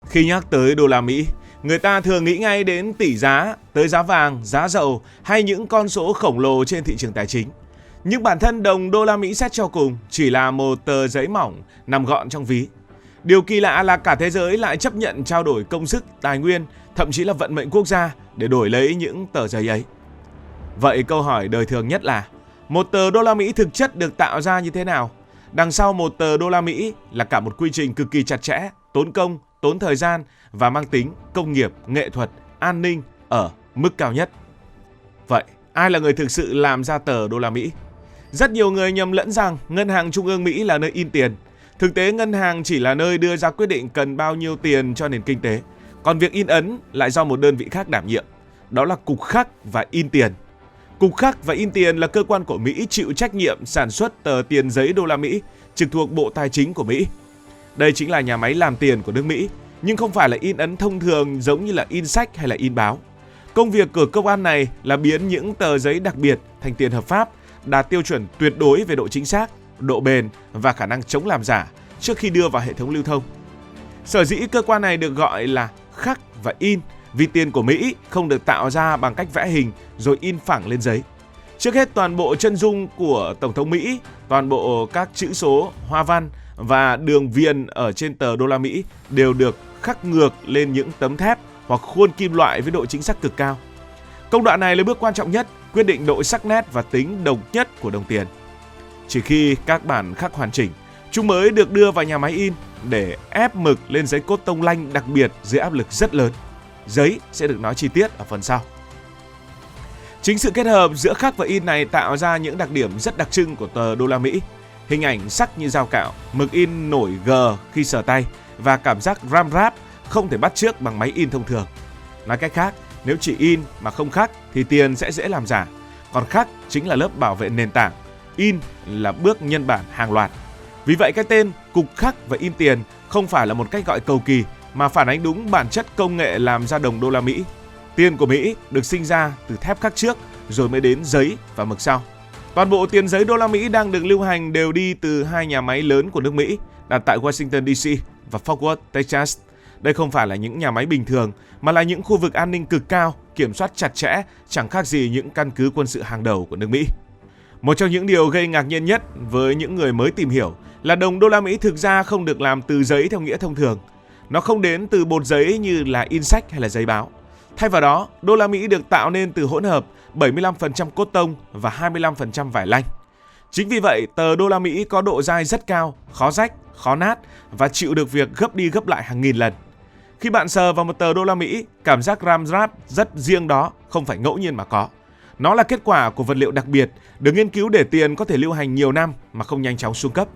Khi nhắc tới đô la Mỹ, người ta thường nghĩ ngay đến tỷ giá, tới giá vàng, giá dầu hay những con số khổng lồ trên thị trường tài chính. Nhưng bản thân đồng đô la Mỹ xét cho cùng chỉ là một tờ giấy mỏng nằm gọn trong ví. Điều kỳ lạ là cả thế giới lại chấp nhận trao đổi công sức, tài nguyên, thậm chí là vận mệnh quốc gia để đổi lấy những tờ giấy ấy. Vậy câu hỏi đời thường nhất là một tờ đô la Mỹ thực chất được tạo ra như thế nào? Đằng sau một tờ đô la Mỹ là cả một quy trình cực kỳ chặt chẽ, tốn công, tốn thời gian và mang tính công nghiệp, nghệ thuật, an ninh ở mức cao nhất. Vậy, ai là người thực sự làm ra tờ đô la Mỹ? Rất nhiều người nhầm lẫn rằng Ngân hàng Trung ương Mỹ là nơi in tiền. Thực tế, ngân hàng chỉ là nơi đưa ra quyết định cần bao nhiêu tiền cho nền kinh tế. Còn việc in ấn lại do một đơn vị khác đảm nhiệm. Đó là Cục Khắc và In Tiền. Cục Khắc và In Tiền là cơ quan của Mỹ chịu trách nhiệm sản xuất tờ tiền giấy đô la Mỹ, trực thuộc Bộ Tài chính của Mỹ. Đây chính là nhà máy làm tiền của nước Mỹ, nhưng không phải là in ấn thông thường giống như là in sách hay là in báo. Công việc của cơ quan này là biến những tờ giấy đặc biệt thành tiền hợp pháp, đạt tiêu chuẩn tuyệt đối về độ chính xác, độ bền và khả năng chống làm giả trước khi đưa vào hệ thống lưu thông. Sở dĩ cơ quan này được gọi là khắc và in vì tiền của Mỹ không được tạo ra bằng cách vẽ hình rồi in phẳng lên giấy. Trước hết, toàn bộ chân dung của Tổng thống Mỹ, toàn bộ các chữ số, hoa văn và đường viền ở trên tờ đô la Mỹ đều được khắc ngược lên những tấm thép hoặc khuôn kim loại với độ chính xác cực cao. Công đoạn này là bước quan trọng nhất, quyết định độ sắc nét và tính độc nhất của đồng tiền. Chỉ khi các bản khắc hoàn chỉnh, chúng mới được đưa vào nhà máy in để ép mực lên giấy cốt tông lanh đặc biệt dưới áp lực rất lớn. Giấy sẽ được nói chi tiết ở phần sau. Chính sự kết hợp giữa khắc và in này tạo ra những đặc điểm rất đặc trưng của tờ đô la Mỹ. Hình ảnh sắc như dao cạo, mực in nổi gờ khi sờ tay và cảm giác ram ráp không thể bắt chước bằng máy in thông thường. Nói cách khác, nếu chỉ in mà không khắc thì tiền sẽ dễ làm giả. Còn khắc chính là lớp bảo vệ nền tảng, in là bước nhân bản hàng loạt. Vì vậy cái tên Cục Khắc và In Tiền không phải là một cách gọi cầu kỳ mà phản ánh đúng bản chất công nghệ làm ra đồng đô la Mỹ. Tiền của Mỹ được sinh ra từ thép khắc trước rồi mới đến giấy và mực sau. Toàn bộ tiền giấy đô la Mỹ đang được lưu hành đều đi từ hai nhà máy lớn của nước Mỹ đặt tại Washington DC và Fort Worth, Texas. Đây không phải là những nhà máy bình thường mà là những khu vực an ninh cực cao, kiểm soát chặt chẽ, chẳng khác gì những căn cứ quân sự hàng đầu của nước Mỹ. Một trong những điều gây ngạc nhiên nhất với những người mới tìm hiểu là đồng đô la Mỹ thực ra không được làm từ giấy theo nghĩa thông thường. Nó không đến từ bột giấy như là in sách hay là giấy báo. Thay vào đó, đô la Mỹ được tạo nên từ hỗn hợp 75% cốt tông và 25% vải lanh. Chính vì vậy, tờ đô la Mỹ có độ dai rất cao, khó rách, khó nát và chịu được việc gấp đi gấp lại hàng nghìn lần. Khi bạn sờ vào một tờ đô la Mỹ, cảm giác ram ráp rất riêng đó không phải ngẫu nhiên mà có. Nó là kết quả của vật liệu đặc biệt được nghiên cứu để tiền có thể lưu hành nhiều năm mà không nhanh chóng xuống cấp.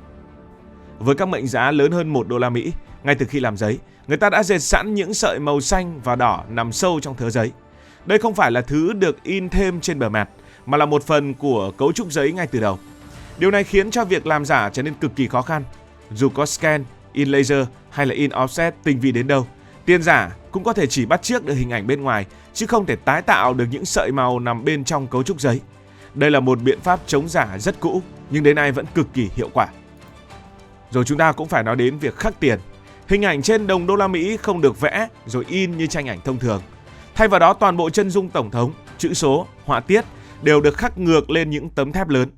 Với các mệnh giá lớn hơn 1 đô la Mỹ, ngay từ khi làm giấy, người ta đã dệt sẵn những sợi màu xanh và đỏ nằm sâu trong thớ giấy. Đây không phải là thứ được in thêm trên bề mặt, mà là một phần của cấu trúc giấy ngay từ đầu. Điều này khiến cho việc làm giả trở nên cực kỳ khó khăn. Dù có scan, in laser hay là in offset tinh vi đến đâu, tiền giả cũng có thể chỉ bắt chước được hình ảnh bên ngoài, chứ không thể tái tạo được những sợi màu nằm bên trong cấu trúc giấy. Đây là một biện pháp chống giả rất cũ, nhưng đến nay vẫn cực kỳ hiệu quả. Rồi chúng ta cũng phải nói đến việc khắc tiền. Hình ảnh trên đồng đô la Mỹ không được vẽ rồi in như tranh ảnh thông thường. Thay vào đó, toàn bộ chân dung tổng thống, chữ số, họa tiết đều được khắc ngược lên những tấm thép lớn.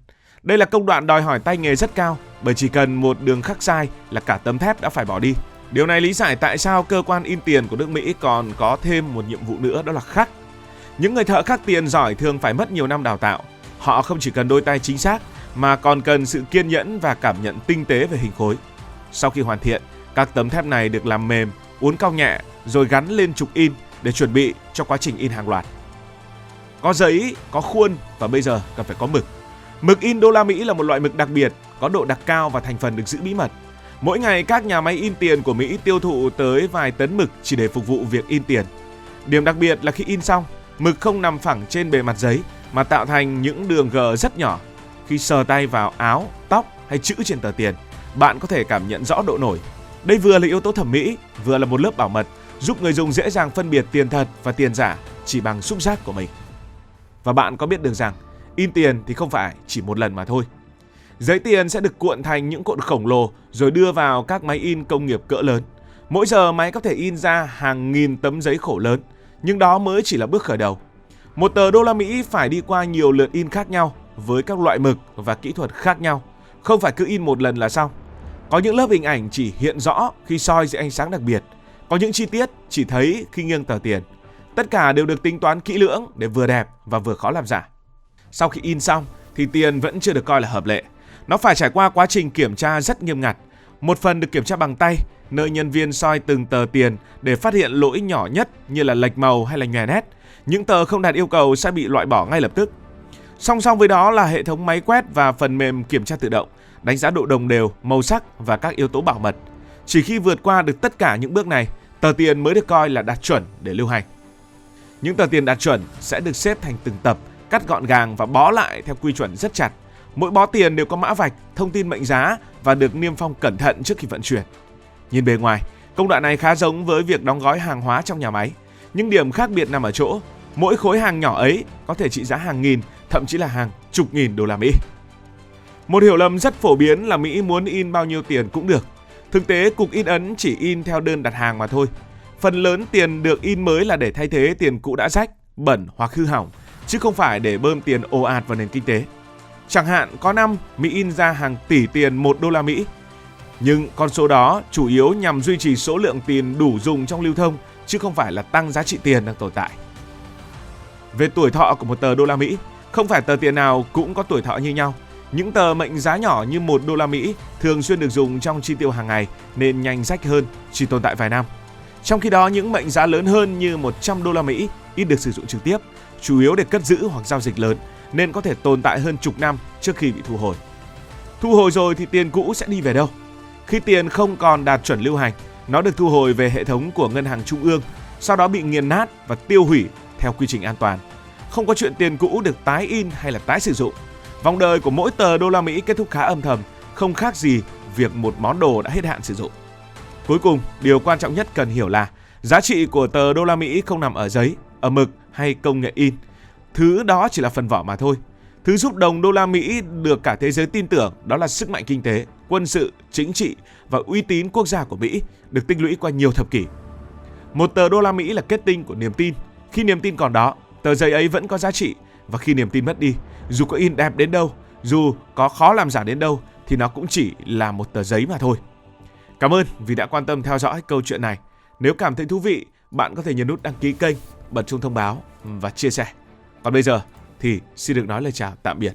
Đây là công đoạn đòi hỏi tay nghề rất cao, bởi chỉ cần một đường khắc sai là cả tấm thép đã phải bỏ đi. Điều này lý giải tại sao cơ quan in tiền của nước Mỹ còn có thêm một nhiệm vụ nữa, đó là khắc. Những người thợ khắc tiền giỏi thường phải mất nhiều năm đào tạo. Họ không chỉ cần đôi tay chính xác mà còn cần sự kiên nhẫn và cảm nhận tinh tế về hình khối. Sau khi hoàn thiện, các tấm thép này được làm mềm, uốn cong nhẹ rồi gắn lên trục in để chuẩn bị cho quá trình in hàng loạt. Có giấy, có khuôn và bây giờ cần phải có mực. Mực in đô la Mỹ là một loại mực đặc biệt, có độ đặc cao và thành phần được giữ bí mật. Mỗi ngày các nhà máy in tiền của Mỹ tiêu thụ tới vài tấn mực chỉ để phục vụ việc in tiền. Điểm đặc biệt là khi in xong, mực không nằm phẳng trên bề mặt giấy mà tạo thành những đường gờ rất nhỏ. Khi sờ tay vào áo, tóc hay chữ trên tờ tiền, bạn có thể cảm nhận rõ độ nổi. Đây vừa là yếu tố thẩm mỹ, vừa là một lớp bảo mật, giúp người dùng dễ dàng phân biệt tiền thật và tiền giả chỉ bằng xúc giác của mình. Và bạn có biết được rằng, in tiền thì không phải chỉ một lần mà thôi. Giấy tiền sẽ được cuộn thành những cuộn khổng lồ rồi đưa vào các máy in công nghiệp cỡ lớn. Mỗi giờ máy có thể in ra hàng nghìn tấm giấy khổ lớn, nhưng đó mới chỉ là bước khởi đầu. Một tờ đô la Mỹ phải đi qua nhiều lượt in khác nhau với các loại mực và kỹ thuật khác nhau, không phải cứ in một lần là xong. Có những lớp hình ảnh chỉ hiện rõ khi soi dưới ánh sáng đặc biệt, có những chi tiết chỉ thấy khi nghiêng tờ tiền. Tất cả đều được tính toán kỹ lưỡng để vừa đẹp và vừa khó làm giả. Sau khi in xong thì tiền vẫn chưa được coi là hợp lệ. Nó phải trải qua quá trình kiểm tra rất nghiêm ngặt. Một phần được kiểm tra bằng tay, nơi nhân viên soi từng tờ tiền để phát hiện lỗi nhỏ nhất như là lệch màu hay là nhòe nét. Những tờ không đạt yêu cầu sẽ bị loại bỏ ngay lập tức. Song song với đó là hệ thống máy quét và phần mềm kiểm tra tự động, đánh giá độ đồng đều, màu sắc và các yếu tố bảo mật. Chỉ khi vượt qua được tất cả những bước này, tờ tiền mới được coi là đạt chuẩn để lưu hành. Những tờ tiền đạt chuẩn sẽ được xếp thành từng tập, cắt gọn gàng và bó lại theo quy chuẩn rất chặt. Mỗi bó tiền đều có mã vạch, thông tin mệnh giá và được niêm phong cẩn thận trước khi vận chuyển. Nhìn bề ngoài, công đoạn này khá giống với việc đóng gói hàng hóa trong nhà máy. Nhưng điểm khác biệt nằm ở chỗ, mỗi khối hàng nhỏ ấy có thể trị giá hàng nghìn, thậm chí là hàng chục nghìn đô la Mỹ. Một hiểu lầm rất phổ biến là Mỹ muốn in bao nhiêu tiền cũng được. Thực tế, cục in ấn chỉ in theo đơn đặt hàng mà thôi. Phần lớn tiền được in mới là để thay thế tiền cũ đã rách, bẩn hoặc hư hỏng, chứ không phải để bơm tiền ồ ạt vào nền kinh tế. Chẳng hạn có năm Mỹ in ra hàng tỷ tiền 1 đô la Mỹ, nhưng con số đó chủ yếu nhằm duy trì số lượng tiền đủ dùng trong lưu thông, chứ không phải là tăng giá trị tiền đang tồn tại. Về tuổi thọ của một tờ đô la Mỹ, không phải tờ tiền nào cũng có tuổi thọ như nhau. Những tờ mệnh giá nhỏ như 1 đô la Mỹ thường xuyên được dùng trong chi tiêu hàng ngày nên nhanh rách hơn, chỉ tồn tại vài năm. Trong khi đó, những mệnh giá lớn hơn như 100 đô la Mỹ ít được sử dụng trực tiếp, chủ yếu để cất giữ hoặc giao dịch lớn, nên có thể tồn tại hơn chục năm trước khi bị thu hồi. Thu hồi rồi thì tiền cũ sẽ đi về đâu? Khi tiền không còn đạt chuẩn lưu hành, nó được thu hồi về hệ thống của ngân hàng trung ương, sau đó bị nghiền nát và tiêu hủy theo quy trình an toàn. Không có chuyện tiền cũ được tái in hay là tái sử dụng. Vòng đời của mỗi tờ đô la Mỹ kết thúc khá âm thầm, không khác gì việc một món đồ đã hết hạn sử dụng. Cuối cùng, điều quan trọng nhất cần hiểu là giá trị của tờ đô la Mỹ không nằm ở giấy, ở mực hay công nghệ in. Thứ đó chỉ là phần vỏ mà thôi. Thứ giúp đồng đô la Mỹ được cả thế giới tin tưởng đó là sức mạnh kinh tế, quân sự, chính trị và uy tín quốc gia của Mỹ được tích lũy qua nhiều thập kỷ. Một tờ đô la Mỹ là kết tinh của niềm tin. Khi niềm tin còn đó, tờ giấy ấy vẫn có giá trị, và khi niềm tin mất đi, dù có in đẹp đến đâu, dù có khó làm giả đến đâu thì nó cũng chỉ là một tờ giấy mà thôi. Cảm ơn vì đã quan tâm theo dõi câu chuyện này. Nếu cảm thấy thú vị, bạn có thể nhấn nút đăng ký kênh, bật chuông thông báo và chia sẻ. Còn bây giờ thì xin được nói lời chào tạm biệt.